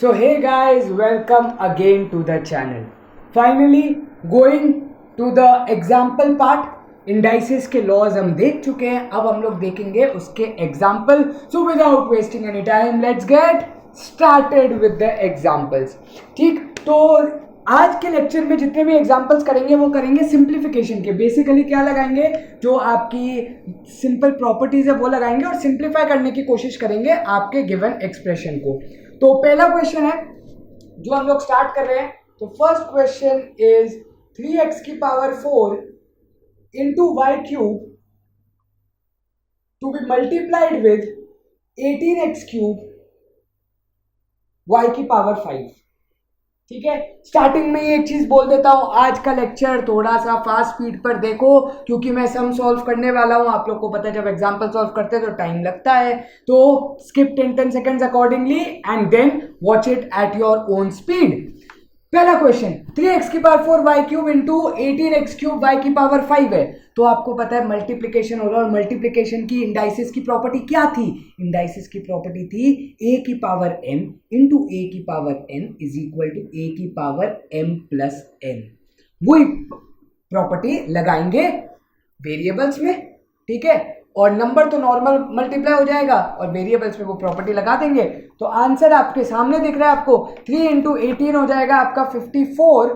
So hey guys, welcome again to the channel. Finally going to the example part. Indices के laws हम देख चुके हैं, अब हम लोग देखेंगे उसके example. So without wasting any time let's get started with the examples. ठीक, तो आज के लेक्चर में जितने भी एग्जाम्पल्स करेंगे वो करेंगे सिंप्लीफिकेशन के. बेसिकली क्या लगाएंगे, जो आपकी सिंपल प्रॉपर्टीज है वो लगाएंगे और सिंप्लीफाई करने की कोशिश करेंगे आपके गिवन एक्सप्रेशन को. तो पहला क्वेश्चन है जो हम लोग स्टार्ट कर रहे हैं. तो फर्स्ट क्वेश्चन इज 3x की power 4 into y cube to be multiplied with 18x cube y की पावर 5. ठीक है, स्टार्टिंग में ये एक चीज बोल देता हूं, आज का लेक्चर थोड़ा सा फास्ट स्पीड पर देखो क्योंकि मैं सम सॉल्व करने वाला हूं. आप लोग को पता है जब एग्जांपल सॉल्व करते हैं तो टाइम लगता है, तो skip 10 seconds accordingly and then watch it at your own speed. पहला क्वेश्चन 3x की power 4 y cube into 18x cube y की पावर 5 है. तो आपको पता है मल्टीप्लिकेशन हो रहा है और मल्टीप्लिकेशन की इंडाइसिस की प्रॉपर्टी क्या थी. इंडाइसिस की प्रॉपर्टी थी a की पावर m इंटू a की power n is equal to a की पावर m प्लस n. वही प्रॉपर्टी लगाएंगे वेरिएबल्स में. ठीक है, और नंबर तो नॉर्मल मल्टीप्लाई हो जाएगा और वेरिएबल्स में वो प्रॉपर्टी लगा देंगे. तो आंसर आपके सामने दिख रहा है आपको. 3 इंटू 18 हो जाएगा आपका 54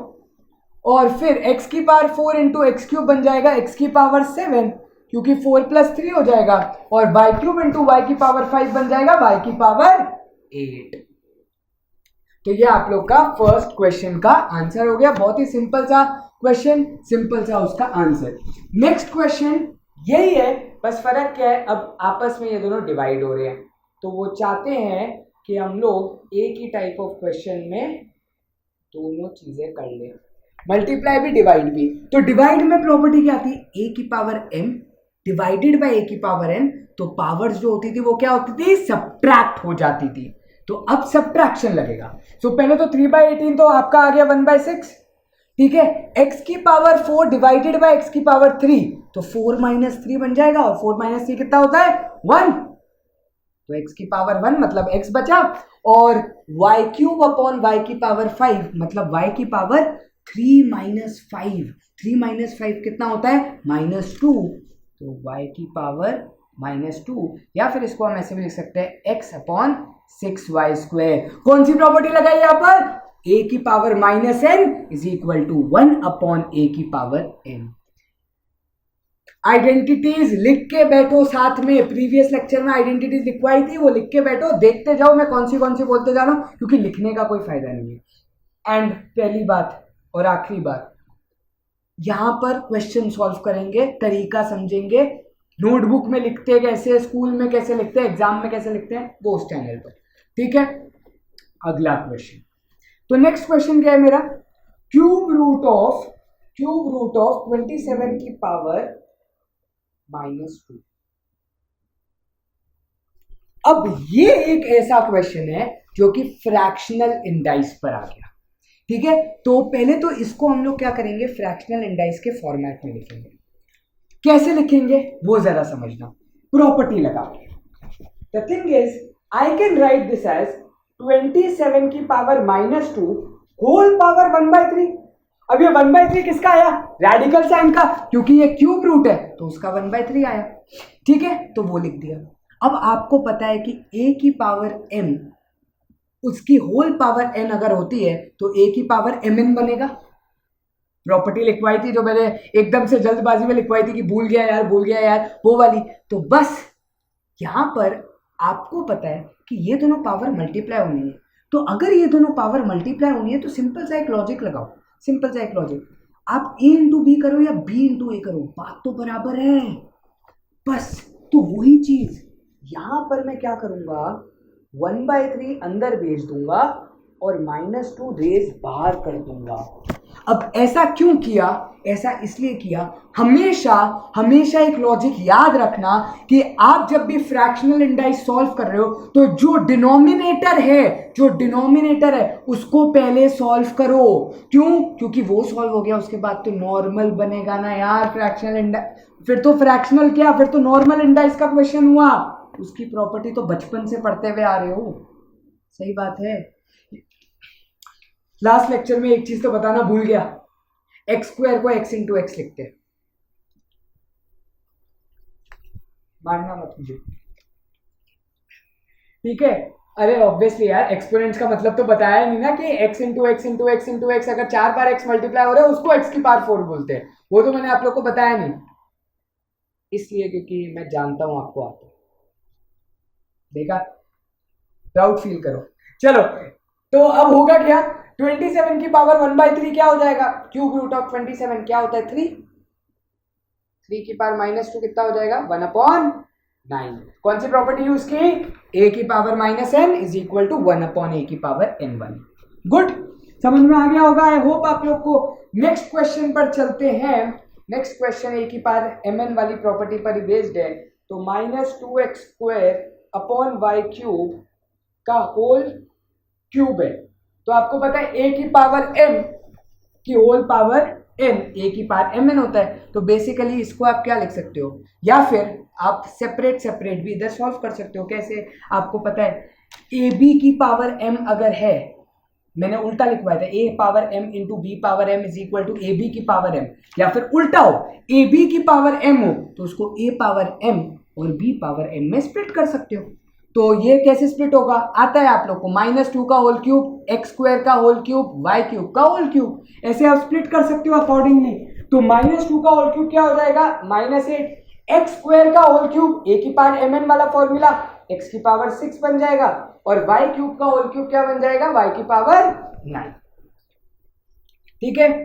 और फिर x की पावर 4 इंटू एक्स क्यूब बन जाएगा x की पावर 7 क्योंकि 4 प्लस 3 हो जाएगा और y क्यूब इंटू y की पावर 5 बन जाएगा y की पावर 8. तो ये आप लोग का फर्स्ट क्वेश्चन का आंसर हो गया. बहुत ही सिंपल सा क्वेश्चन, सिंपल सा उसका आंसर. नेक्स्ट क्वेश्चन यही है, बस फर्क क्या है, अब आपस में ये दोनों डिवाइड हो रहे हैं तो वो चाहते हैं कि हम लोग एक ही टाइप ऑफ क्वेश्चन में दोनों चीजें कर लें, मल्टीप्लाई भी डिवाइड भी. तो डिवाइड में प्रॉपर्टी क्या थी, a की power m divided by a की पावर n. तो पावर्स जो होती थी वो क्या होती थी, सब्ट्रैक्ट हो जाती थी. तो अब सब्ट्रैक्शन लगेगा. तो पहले तो 3/18 तो आपका आ गया 1/6. ठीक है, x की पावर 4 डिवाइडेड बाय x की पावर 3 तो 4 माइनस 3 बन जाएगा और 4 माइनस 3 कितना होता है 1. तो x की पावर 1 मतलब x बचा और y क्यूब अपॉन y की पावर 5 मतलब y की पावर 3 माइनस 5. 3 माइनस 5 कितना होता है -2. तो y की पावर -2 या फिर इसको हम ऐसे भी लिख सकते हैं x अपॉन 6y स्क्वायर. कौन सी प्रॉपर्टी लगाई यहाँ पर, a की power -n is equal to 1 upon a की पावर n. आइडेंटिटीज लिख के बैठो साथ में. प्रीवियस लेक्चर में आइडेंटिटीज लिखवाई थी, वो लिख के बैठो, देखते जाओ मैं कौन सी बोलते जा रहा हूं क्योंकि लिखने का कोई फायदा नहीं है. एंड पहली बात और आखिरी बात, यहां पर क्वेश्चन सॉल्व करेंगे, तरीका समझेंगे. नोटबुक में लिखते कैसे, स्कूल में कैसे लिखते हैं, एग्जाम में कैसे लिखते हैं, वो उस चैनल पर. ठीक है, अगला क्वेश्चन. तो नेक्स्ट क्वेश्चन क्या है मेरा, क्यूब रूट ऑफ 27 की पावर -2. अब ये एक ऐसा क्वेश्चन है जो कि फ्रैक्शनल इंडाइस पर आ गया. ठीक है, तो पहले तो इसको हम लोग क्या करेंगे, फ्रैक्शनल इंडाइस के फॉर्मेट में लिखेंगे. कैसे लिखेंगे वो जरा समझना, प्रॉपर्टी लगा के. The thing is I can write this as 27 की पावर -2 होल पावर 1/3. अब ये 1/3 किसका आया, रेडिकल साइन का, क्योंकि ये क्यूब रूट है तो उसका 1/3 आया. ठीक है, तो वो लिख दिया. अब आपको पता है कि a की पावर m उसकी होल पावर n अगर होती है तो a की पावर mn बनेगा. प्रॉपर्टी लिखवाई थी जो मैंने एकदम से जल्दबाजी में लिखवाई थी कि भूल गया यार वो वाली. तो बस यहां पर आपको पता है कि ये दोनों पावर मल्टीप्लाई होनी है. तो अगर ये दोनों पावर मल्टीप्लाई होनी है तो सिंपल सा एक लॉजिक लगाओ. सिंपल सा एक लॉजिक, आप a इंटू बी करो या b इंटू ए करो, बात तो बराबर है. बस तो वही चीज यहां पर मैं क्या करूंगा, 1/3 अंदर भेज दूंगा और -2 रेज बाहर कर दूंगा. अब ऐसा क्यों किया, ऐसा इसलिए किया, हमेशा एक लॉजिक याद रखना कि आप जब भी फ्रैक्शनल इंडाइस सॉल्व कर रहे हो तो जो डिनोमिनेटर है उसको पहले सॉल्व करो. क्यों, क्योंकि वो सॉल्व हो गया उसके बाद तो नॉर्मल बनेगा ना यार फ्रैक्शनल इंडाइस. फिर तो फ्रैक्शनल क्या, फिर तो नॉर्मल इंडाइस का क्वेश्चन हुआ. उसकी प्रॉपर्टी तो बचपन से पढ़ते हुए आ रहे हो. सही बात है. लास्ट लेक्चर में एक चीज तो बताना भूल गया, एक्स स्क्वायर को एक्स इंटू एक्स लिखते हैं, मानना मत मुझे, ठीक है। अरे ऑब्वियसली यार, एक्सपोनेंट्स का मतलब तो बताया नहीं ना कि x into x into x into x, अगर 4 बार x मल्टीप्लाई हो रहा है उसको x की पावर 4 बोलते हैं, वो तो मैंने आप लोग को बताया नहीं, इसलिए क्योंकि मैं जानता हूं आपको आता है। देखा, प्राउड फील करो। चलो, तो अब होगा क्या, 27 की पावर 1/3 क्या हो जाएगा, क्यूब रूट ऑफ 27 क्या होता है 3, 3 की पावर -2 कितना हो जाएगा 1/9। कौन सी प्रॉपर्टी यूज की, a की power -n is equal to 1/a की पावर n वाली। गुड, समझ में आ गया होगा आई होप आप लोग को। नेक्स्ट क्वेश्चन पर चलते हैं। नेक्स्ट क्वेश्चन a की पावर mn वाली प्रॉपर्टी पर बेस्ड है, तो -2x² अपॉन y क्यूब का होल क्यूब है। तो आपको पता है a की पावर m की होल पावर n, a की पावर mn होता है, तो बेसिकली इसको आप क्या लिख सकते हो, या फिर आप सेपरेट भी इधर सॉल्व कर सकते हो। कैसे, आपको पता है ab की पावर m अगर है, मैंने उल्टा लिखवाया था, a power m into b power m is equal to ab की पावर m, या फिर उल्टा हो ab की पावर m हो तो उसको a पावर m और b पावर m में स्प्लिट कर सकते हो। तो ये कैसे स्प्लिट होगा, आता है आप लोग को, -2 का होल क्यूब, x² का होल क्यूब, y क्यूब का होल क्यूब, ऐसे आप स्प्लिट कर सकते हो अकॉर्डिंगली। तो -2 का होल क्यूब क्या हो जाएगा -8, x² का होल क्यूब, a की पावर mn वाला फॉर्मूला, x की पावर 6 बन जाएगा, और y क्यूब का होल क्यूब क्या बन जाएगा, y की पावर 9। ठीक है,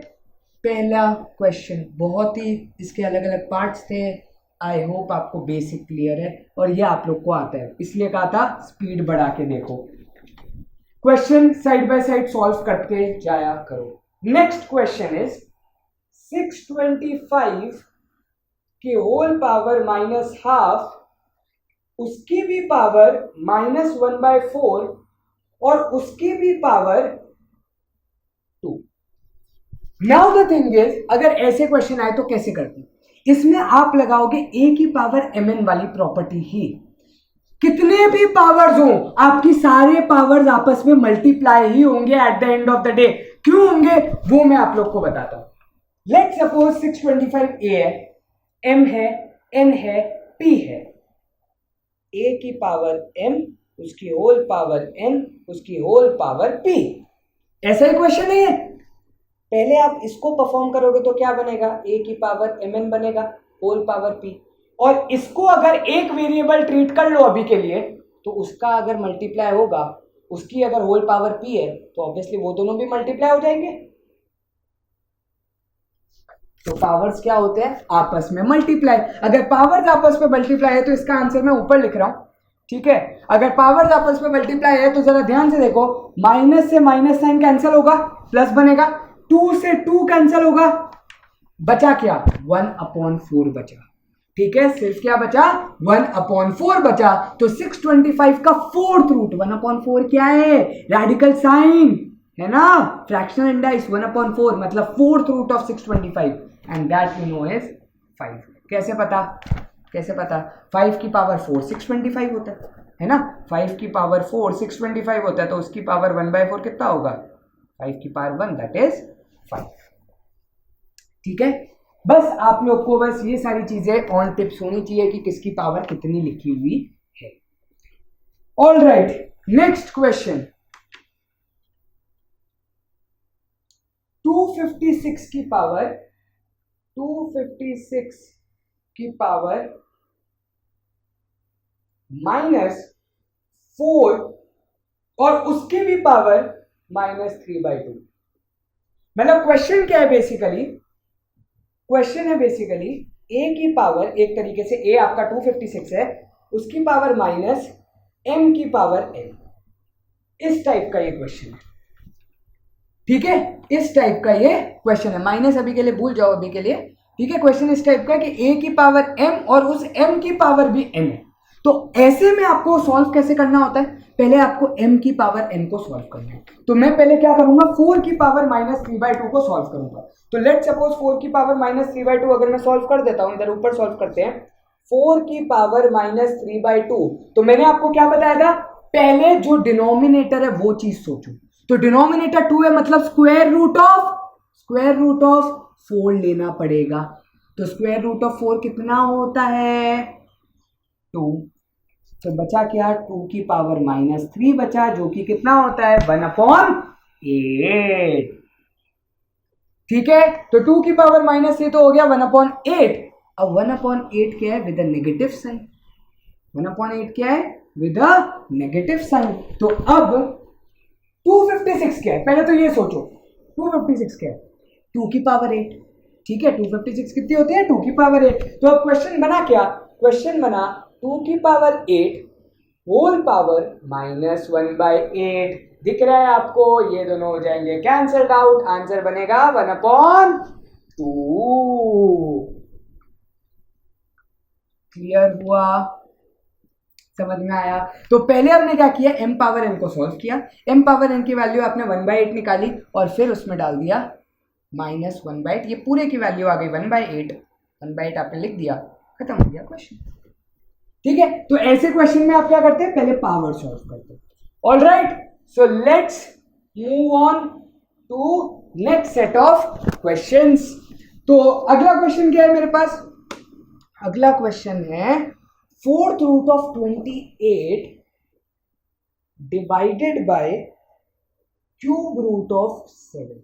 पहला क्वेश्चन, बहुत ही इसके अलग अलग पार्ट्स थे, आई होप आपको बेसिक क्लियर है, और ये आप लोग को आता है, इसलिए कहा था स्पीड बढ़ा के देखो, question side by side solve करते जाया करो। नेक्स्ट क्वेश्चन इज 625 के होल पावर -12, उसकी भी पावर -1/4 और उसकी भी power 2। Now the thing is, अगर ऐसे क्वेश्चन आए तो कैसे करते हैं, इसमें आप लगाओगे a की पावर mn वाली प्रॉपर्टी ही, कितने भी पावर्स हो आपकी सारे पावर्स आपस में मल्टीप्लाई ही होंगे at the end of the day. क्यों होंगे वो मैं आप लोग को बताता हूं। लेट सपोज 625 a है, m है, n है, p है, a की पावर m, उसकी होल पावर n, उसकी होल पावर p, ऐसा ही क्वेश्चन है। पहले आप इसको परफॉर्म करोगे तो क्या बनेगा, a की पावर mn बनेगा, होल पावर p, और इसको अगर एक वेरिएबल ट्रीट कर लो अभी के लिए, तो उसका अगर मल्टीप्लाई होगा, उसकी अगर होल पावर p है, तो ऑब्वियसली वो दोनों भी मल्टीप्लाई हो जाएंगे। तो पावर्स क्या होते हैं, आपस में मल्टीप्लाई। अगर पावर्स आपस में मल्टीप्लाई है तो इसका आंसर मैं ऊपर लिख रहा हूं, ठीक है। अगर पावर्स आपस में मल्टीप्लाई है तो जरा ध्यान से देखो, माइनस से माइनस साइन कैंसिल होगा, प्लस बनेगा, 2 से 2 कैंसिल होगा, बचा क्या 1/4 बचा, ठीक है। सिर्फ क्या बचा 1/4 बचा। तो 625 का 4th रूट 1/4 क्या है, रेडिकल साइन है ना, फ्रैक्शनल इंडाइस 1/4 मतलब 4th root of 625, and that you know is 5। कैसे पता, कैसे पता, 5 की पावर 4 625 होता है ना, 5 की पावर 4 625 होता है, तो उसकी पावर 1/4 कितना होगा, 5 की पावर 1 दैट इज 5। ठीक है, बस आप लोग को बस ये सारी चीजें ऑन टिप्स होनी चाहिए कि किसकी पावर कितनी लिखी हुई है। ऑल राइट, नेक्स्ट क्वेश्चन, 256 की पावर, 256 की पावर -4 और उसकी भी पावर -3/2। मतलब क्वेश्चन क्या है बेसिकली, क्वेश्चन है बेसिकली a की पावर, एक तरीके से a आपका 256 है, उसकी पावर माइनस m की पावर n, इस टाइप का ये क्वेश्चन है। ठीक है, इस टाइप का ये क्वेश्चन है, माइनस अभी के लिए भूल जाओ अभी के लिए। ठीक है, क्वेश्चन इस टाइप का कि a की पावर m और उस m की पावर भी n है। तो ऐसे में आपको सॉल्व कैसे करना होता है, पहले आपको m की पावर n को सॉल्व करना है। तो मैं पहले क्या करूंगा, 4 की पावर -3/2 को सॉल्व करूंगा। तो लेट सपोज 4 की पावर -3/2 अगर मैं सॉल्व कर देता हूं, इधर ऊपर सॉल्व करते हैं, 4 की पावर -3/2, तो मैंने आपको क्या बताया था, पहले जो डिनोमिनेटर है वो चीज सोचो। तो डिनोमिनेटर 2 है, मतलब स्क्वायर रूट ऑफ 4 लेना पड़ेगा। तो स्क्वायर रूट ऑफ 4 कितना होता है? 2। तो बचा क्या? 2 की पावर -3 बचा, जो कि कितना होता है? 1/8। ठीक है, तो 2 की पावर -3 तो हो गया 1/8। अब 1/8 क्या है? With a negative sign. 1/8 क्या है? With a negative sign. तो अब 256 क्या है? पहले तो ये सोचो 256 क्या है? 2 की पावर 8। ठीक है, 256 कितनी होती है? 2 की पावर 8। तो अब क्वेश्चन बना क्या? क्वेश्चन बना 2 की पावर 8 होल पावर -1/8। दिख रहा है आपको? ये दोनों हो जाएंगे कैंसल्ड आउट। आंसर बनेगा 1/2। क्लियर हुआ? समझ में आया? तो पहले हमने क्या किया? m पावर n को सॉल्व किया। m पावर n की वैल्यू आपने 1/8 निकाली और फिर उसमें डाल दिया -1/8। ये पूरे की वैल्यू आ गई 1/8। 1/8 आपने लिख दिया, खत्म हो गया क्वेश्चन। ठीक है, तो ऐसे क्वेश्चन में आप क्या करते हैं? पहले पावर सॉल्व करते हैं। Alright, so let's move on to next set of questions. तो अगला क्वेश्चन क्या है मेरे पास? अगला क्वेश्चन है 4th root of 28 divided by cube root of 7।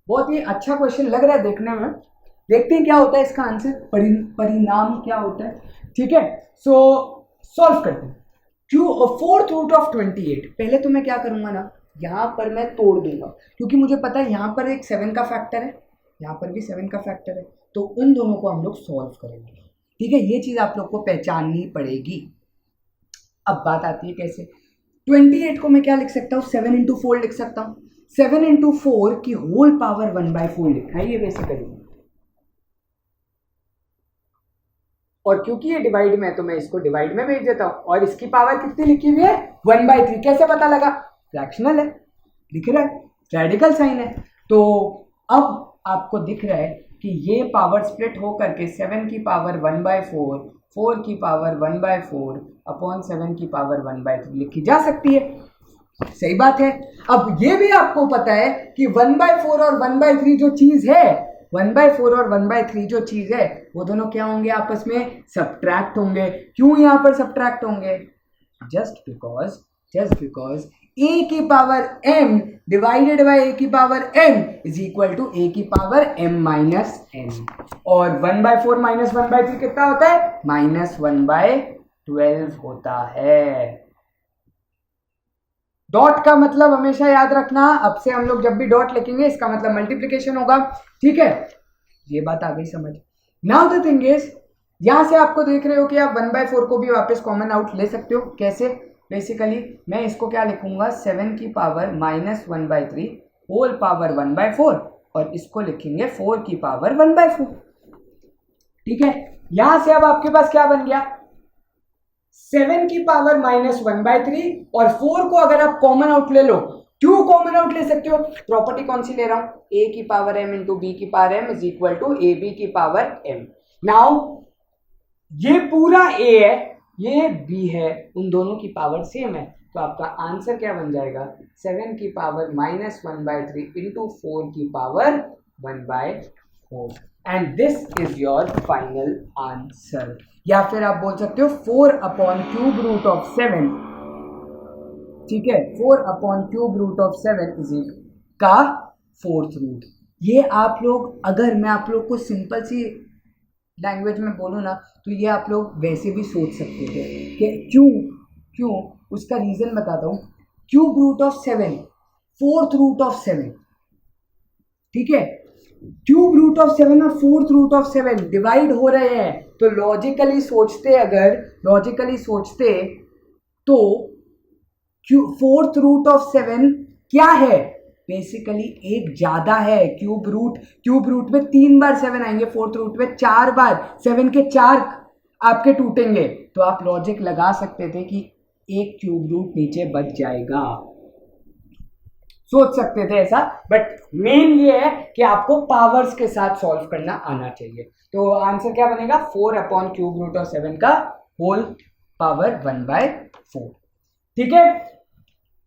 बहुत ही अच्छा क्वेश्चन लग रहा है देखने में। देखते हैं क्या होता है इसका आंसर, परिणाम क्या होता है। ठीक है, सो सॉल्व करते हैं। 4th root of 28। पहले तो मैं क्या करूंगा ना, यहां पर मैं तोड़ दूंगा, क्योंकि मुझे पता है यहां पर एक 7 का फैक्टर है, यहां पर भी 7 का फैक्टर है। तो उन दोनों को हम लोग सॉल्व करेंगे। ठीक है, ये चीज आप लोग को पहचाननी पड़ेगी। अब बात आती है कैसे। 28 को मैं क्या लिख सकता हूँ? 7 × 4 लिख सकता हूँ। 7 × 4 की होल पावर 1/4 लिखा है ये बेसिकली। और क्योंकि ये डिवाइड में है तो मैं इसको डिवाइड में भेज देता हूं। और इसकी पावर कितनी लिखी हुई है? 1/3। कैसे पता लगा? फ्रैक्शनल है, दिख रहा है, रेडिकल साइन है। तो अब आपको दिख रहा है कि ये पावर स्प्लिट हो करके 7 की पावर 1/4, 4 की पावर 1/4 अपॉन 7 की पावर 1/3 लिखी जा सकती है। सही बात है। अब ये भी आपको पता है कि 1/4 और 1/3 जो चीज है, 1/4 और 1/3 जो चीज है, वो दोनों क्या होंगे? आपस में सब्ट्रैक्ट होंगे। क्यों यहां पर सब्ट्रैक्ट होंगे? जस्ट बिकॉज a की power m divided by a की power n is equal to a की पावर m माइनस n। और 1/4 माइनस 1/3 कितना होता है? -1/12 होता है। डॉट का मतलब हमेशा याद रखना, अब से हम लोग जब भी डॉट लिखेंगे इसका मतलब मल्टीप्लिकेशन होगा। ठीक है, ये बात आ गई समझ। नाउ द थिंग इज, यहां से आपको देख रहे हो कि आप 1/4 को भी वापस कॉमन आउट ले सकते हो। कैसे? बेसिकली मैं इसको क्या लिखूंगा? 7 की पावर -1/3 होल पावर 1/4 और इसको लिखेंगे 4 की पावर 1/4। ठीक है, यहां से अब आपके पास क्या बन गया? 7 की पावर -1/3 और 4 को अगर आप कॉमन आउट ले लो, क्यों कॉमन आउट ले सकते हो? प्रॉपर्टी कौन सी ले रहा हूं? a की पावर m इंटू बी की power m is equal to A B की पावर m। नाउ ये पूरा a है, ये b है, उन दोनों की पावर सेम है, तो आपका आंसर क्या बन जाएगा? 7 की पावर -1/3 इंटू 4 की power 1/4। And this is your final answer. या फिर आप बोल सकते हो 4/क्यूब रूट ऑफ 7। ठीक है, 4/क्यूब रूट ऑफ 7 इज का 4th रूट। ये आप लोग, अगर मैं आप लोग को सिंपल सी लैंग्वेज में बोलूँ ना, तो ये आप लोग वैसे भी सोच सकते थे कि क्यों। उसका रीजन बताता हूँ। Cube root of 7, 4th root of 7। ठीक है, क्यूब रूट ऑफ 7 और 4th रूट ऑफ 7 डिवाइड हो रहे हैं, तो लॉजिकली सोचते तो 4th रूट ऑफ 7 क्या है? बेसिकली एक ज्यादा है। क्यूब रूट में 3 बार 7 आएंगे, 4th रूट में 4 बार, 7 के 4 आपके टूटेंगे। तो आप लॉजिक लगा सकते थे कि एक क्यूब रूट नीचे बच जाएगा, सोच सकते थे ऐसा। बट मेन ये है कि आपको पावर्स के साथ सॉल्व करना आना चाहिए। तो आंसर क्या बनेगा? 4/क्यूब रूट ऑफ 7 का होल पावर 1/4। ठीक है,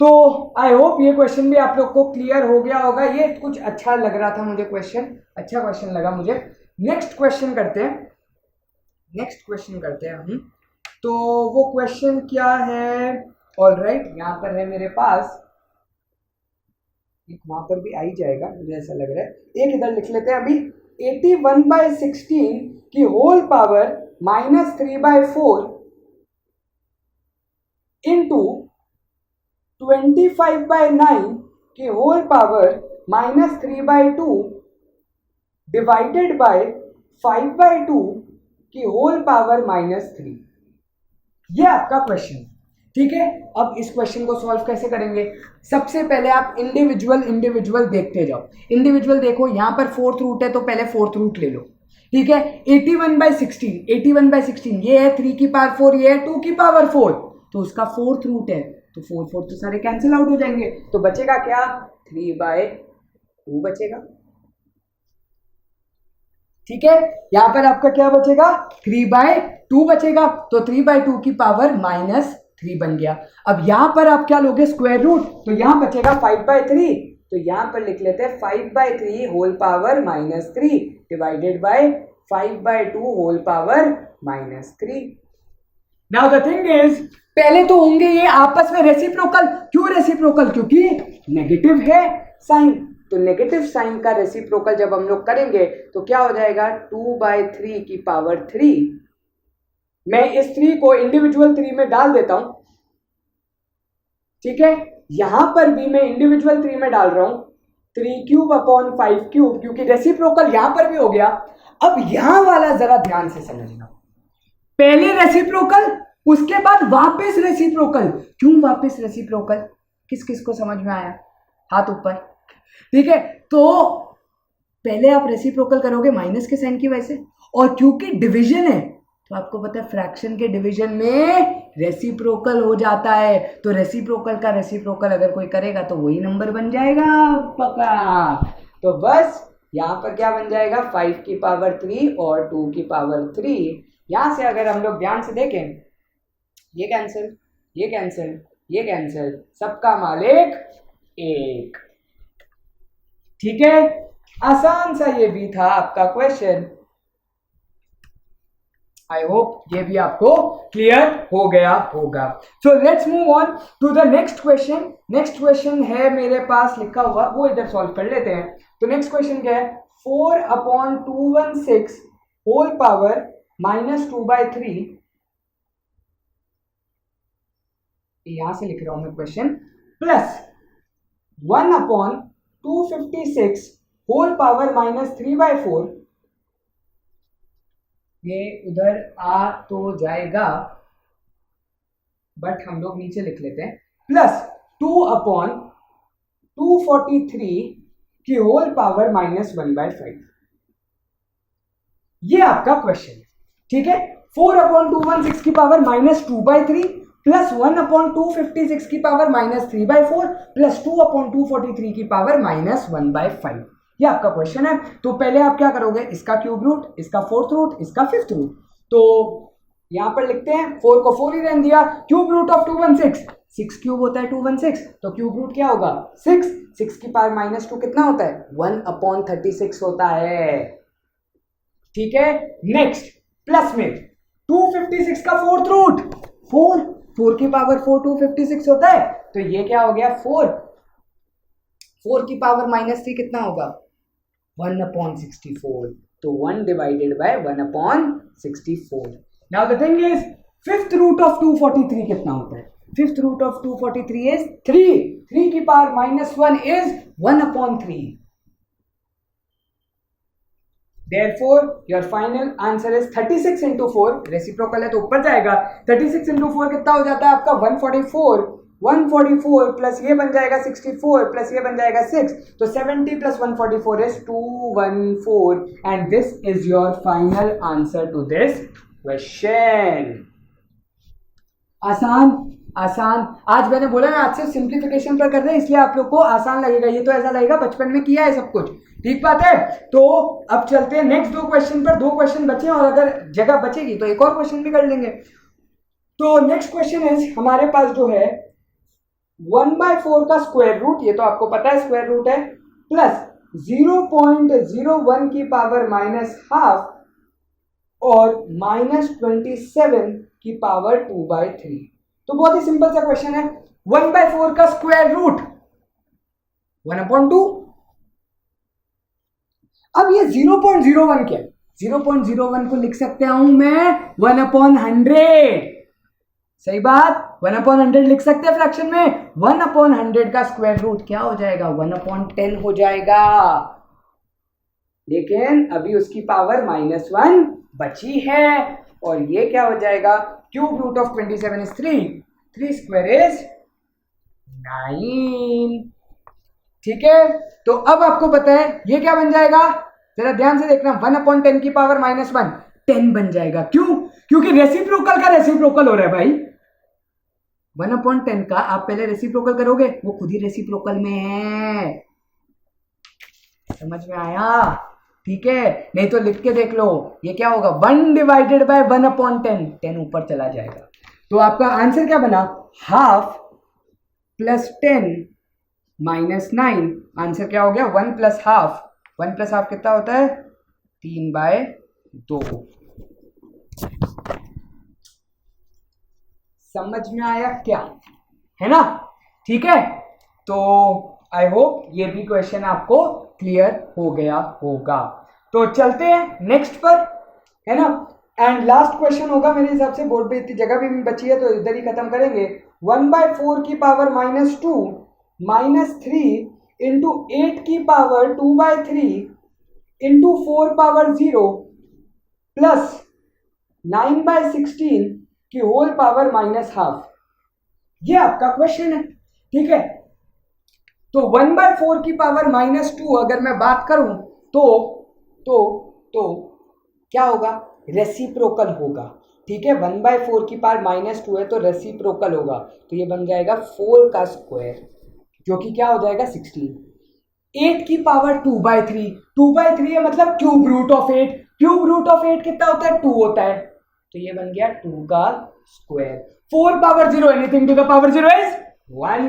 तो आई होप ये क्वेश्चन भी आप लोग को क्लियर हो गया होगा। ये कुछ अच्छा लग रहा था मुझे, क्वेश्चन अच्छा क्वेश्चन लगा मुझे। नेक्स्ट क्वेश्चन करते हैं हम। तो वो क्वेश्चन क्या है, ऑलराइट, यहाँ पर है मेरे पास, एक वहां पर भी आ ही जाएगा मुझे ऐसा लग रहा है। एक इधर लिख लेते हैं अभी, 81/16 की होल पावर -3/4 इंटू 25/9 की होल पावर -3/2 डिवाइडेड बाय 5/2 की होल पावर -3। ये आपका क्वेश्चन, ठीक है। अब इस क्वेश्चन को सॉल्व कैसे करेंगे, सबसे पहले आप इंडिविजुअल देखते जाओ। इंडिविजुअल देखो, यहां पर फोर्थ रूट है तो पहले फोर्थ रूट ले लो, ठीक है। 81/16 ये है 3 की पावर 4, ये है 2 की पावर 4, तो उसका फोर्थ रूट है, तो 4 तो सारे कैंसिल आउट हो जाएंगे, तो बचेगा क्या, 3/2 बचेगा, ठीक है। यहां पर आपका क्या बचेगा, 3/2 बचेगा, तो 3/2 की पावर -3 बन गया। अब यहां पर आप क्या लोगे, स्क्वायर रूट, तो यहां बचेगा 5/3, तो यहां पर लिख लेते हैं 5/3 whole power -3 divided by 5/2 whole power -3। Now the thing is, पहले तो होंगे ये आपस में रेसिप्रोकल। क्यों रेसिप्रोकल, क्योंकि नेगेटिव है साइन, तो नेगेटिव साइन का रेसिप्रोकल जब हम लोग करेंगे तो क्या हो जाएगा, 2/3 की पावर 3। मैं इस 3 को इंडिविजुअल 3 में डाल देता हूं, ठीक है। यहां पर भी मैं इंडिविजुअल 3 में डाल रहा हूं, 3³/5³ क्योंकि रेसिप्रोकल यहां पर भी हो गया। अब यहां वाला जरा ध्यान से समझना, पहले रेसिप्रोकल उसके बाद वापस रेसिप्रोकल। क्यों वापस रेसिप्रोकल, किस किस को समझ में आया, हाथ ऊपर, ठीक है। तो पहले आप रेसिप्रोकल करोगे माइनस के साइन की वजह से, और क्योंकि डिवीजन है तो आपको पता है फ्रैक्शन के डिवीजन में रेसिप्रोकल हो जाता है, तो रेसिप्रोकल का रेसिप्रोकल अगर कोई करेगा तो वही नंबर बन जाएगा पक्का। तो बस यहां पर क्या बन जाएगा, 5 की पावर 3 और 2 की पावर 3। यहां से अगर हम लोग ध्यान से देखें, ये कैंसिल, ये कैंसिल, ये कैंसिल, सबका मालिक एक, ठीक है। आसान सा ये भी था आपका क्वेश्चन। आई होप ये भी आपको क्लियर हो गया होगा। So let's move on to the next question. Next question है मेरे पास लिखा हुआ, वो इधर सॉल्व कर लेते हैं। तो नेक्स्ट क्वेश्चन क्या है, 4/216 होल पावर -2/3, यहां से लिख रहा हूं मैं क्वेश्चन, प्लस 1/256 होल पावर -3/4, ये उधर आ तो जाएगा बट हम लोग नीचे लिख लेते हैं, प्लस 2/243 की होल पावर -1/5। ये आपका क्वेश्चन, ठीक है। 4/216 की पावर -2/3 प्लस 1/256 की पावर -3/4 प्लस 2/243 की पावर -1/5, ये आपका क्वेश्चन है। तो पहले आप क्या करोगे, इसका क्यूब रूट, इसका फोर्थ रूट, इसका फिफ्थ रूट। तो यहां पर लिखते हैं, 4 को 4 ही रहने दिया, क्यूब रूट ऑफ 216, 6 क्यूब होता है 216, तो क्यूब रूट क्या होगा 6, 6 की पावर -2 कितना होता है 1/36 होता है, ठीक है। नेक्स्ट प्लस में 256 का फोर्थ रूट 4, 4 की पावर 4 256 होता है, तो ये क्या हो गया 4, 4 की पावर -3 कितना होगा 1/64, तो 1 divided by 1/64। Now the thing is, fifth root of 243 कितना होता है, फिफ्थ रूट ऑफ 243 इज 3, 3 की power -1 is 1/3। Therefore, your final answer is 36 into 4, reciprocal है तो ऊपर जाएगा, 36 into 4 कितना हो जाता है आपका 144, 144 प्लस ये बन जाएगा 64 प्लस ये बन जाएगा 6, तो 70 plus 144 is 214 and this is your final answer to this question। आसान आसान, आज मैंने बोला ना आज से सिंप्लीफिकेशन पर कर रहे हैं इसलिए आप लोग को आसान लगेगा, ये तो ऐसा लगेगा बचपन में किया है सब कुछ, ठीक बात है। तो अब चलते हैं नेक्स्ट 2 क्वेश्चन पर, 2 क्वेश्चन बचे और अगर जगह बचेगी तो एक और क्वेश्चन भी कर लेंगे। तो नेक्स्ट क्वेश्चन इज हमारे पास जो है 1/4 का स्क्वायर रूट, ये तो आपको पता है स्क्वायर रूट है, प्लस 0.01 की पावर -½ और -27 की पावर 2/3। तो बहुत ही सिंपल सा क्वेश्चन है। 1/4 का स्क्वायर रूट 1/2। अब ये 0.01 क्या है? 0.01 को लिख सकता हूं मैं 1/100। सही बात, 1/100 लिख सकते हैं फ्रैक्शन में। 1/100 का स्क्वायर रूट क्या हो जाएगा? 1/10 हो जाएगा। लेकिन अभी उसकी पावर -1 बची है, और ये क्या हो जाएगा? Cube root of 27 is 3, 3 square is 9। ठीक है, तो अब आपको पता है ये क्या बन जाएगा, जरा ध्यान से देखना। 1/10 की पावर -1 10 बन जाएगा। क्यों? क्योंकि रेसिप्रोकल का रेसिप्रोकल हो रहा है भाई। 1/10 का आप पहले रेसिप्रोकल करोगे, वो खुद ही रेसिप्रोकल में है। समझ में आया? ठीक है, नहीं तो लिख के देख लो, ये क्या होगा? 1 डिवाइडेड बाय 1/10, 10 ऊपर चला जाएगा। तो आपका आंसर क्या बना? ½ प्लस 10 -9। आंसर क्या हो गया? 1 + ½ 1 + ½ कितना होता है? 3/2। समझ में आया क्या? है ना? ठीक है, तो आई होप ये भी क्वेश्चन आपको क्लियर हो गया होगा। तो चलते हैं नेक्स्ट पर, है ना? एंड लास्ट क्वेश्चन होगा मेरे हिसाब से, बोर्ड पे इतनी जगह भी बची है तो इधर ही खत्म करेंगे। 1/4 की पावर -2 -3 इंटू 8 की पावर 2/3 इंटू 4 पावर 0 प्लस 9/16 की होल पावर -½ ये आपका क्वेश्चन है। ठीक है, तो 1/4 की पावर -2 अगर मैं बात करूं तो क्या होगा? रेसिप्रोकल होगा। ठीक है, 1/4 की पावर -2 है तो रेसिप्रोकल होगा, तो ये बन जाएगा 4 का स्क्वायर, जो कि क्या हो जाएगा? 16। 8 की पावर 2/3, 2/3 है मतलब cube root of 8। Cube root of 8 कितना होता है? 2 होता है, तो ये बन गया 2 का square. 4 power 0, anything to the power 0 is 1,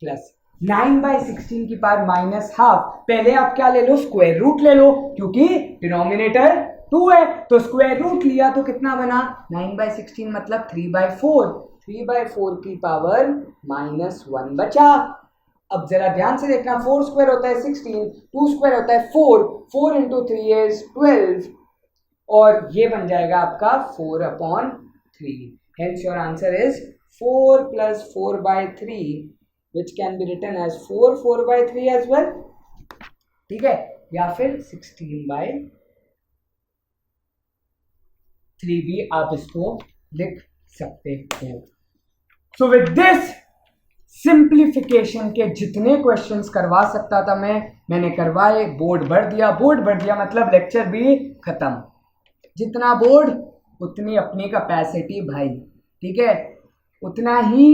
plus 9/16 की पावर -½ पहले आप क्या ले लो? स्क्वायर रूट ले लो, क्योंकि डिनोमिनेटर 2 है, तो स्क्वायर रूट लिया तो कितना बना? 9/16 मतलब 3/4, 3/4 की पावर -1 बचा। अब जरा ध्यान से देखना, 4 स्क्वायर होता है 16, 2 स्क्वायर होता है 4, 4 इंटू 3 इज 12, और ये बन जाएगा आपका 4/3। Hence your answer is 4 + 4/3, which can be written as 4/3 as well। ठीक है, या फिर 16/3 भी आप इसको लिख सकते हो। सो विद दिस सिंप्लीफिकेशन के जितने क्वेश्चंस करवा सकता था मैंने करवाए। बोर्ड भर दिया, बोर्ड भर दिया मतलब लेक्चर भी खत्म। जितना बोर्ड उतनी अपनी कैपेसिटी भाई। ठीक है, उतना ही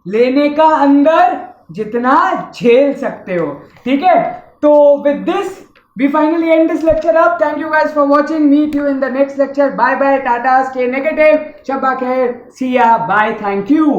लेने का अंदर जितना झेल सकते हो। ठीक है, तो with this we finally end this lecture up. Thank you guys for watching. Meet you in the next lecture. Bye bye, tata, stay negative, shabba khair, see ya, bye, thank you.